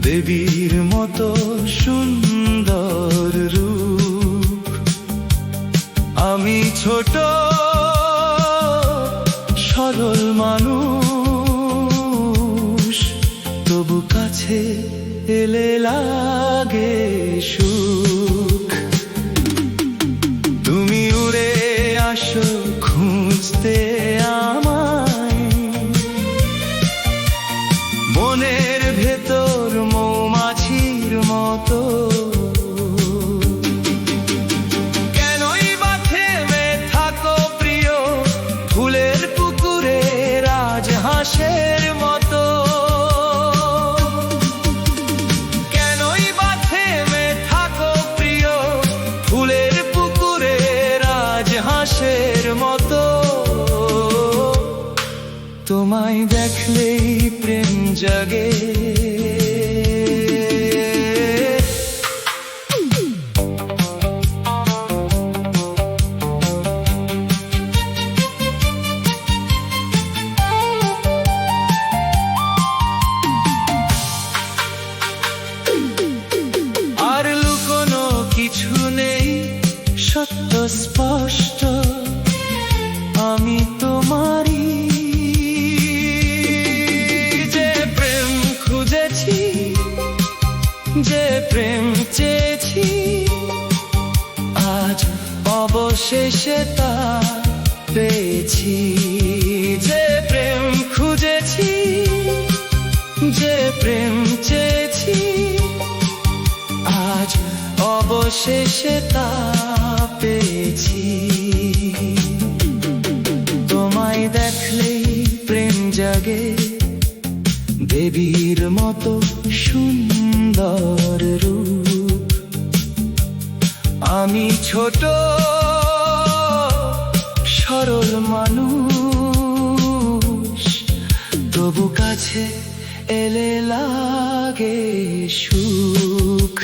দেবীর মতো সুন্দর রূপ। আমি ছোট সরল মানুষ, তবু কাছে এলে লাগে সুখ। তুমি উড়ে আসো খুঁজতে আমায়, মনের ভেতর মৌমাছির মতো। কেনই বা থেমে থাকো প্রিয়, ফুলের পুকুরে রাজহাঁসের মতো। কেনই বা থেমে থাকো প্রিয়, ফুলের পুকুরে রাজহাঁসের মতো। তোমায় দেখলেই প্রেম জাগে, আর লুকোনো কিছু নেই, সত্য স্পষ্ট আমি তোমারই। যে প্রেম চেয়েছি, আজ অবশেষে তা পেয়েছি। যে প্রেম খুঁজেছি, যে প্রেম চেয়েছি, আজ অবশেষে তা পেয়েছি। তোমায় দেখলেই প্রেম জাগে, দেবীর মতো সুন্দর রূপ। আমি ছোট সরল মানুষ, তবু কাছে এলে লাগে সুখ।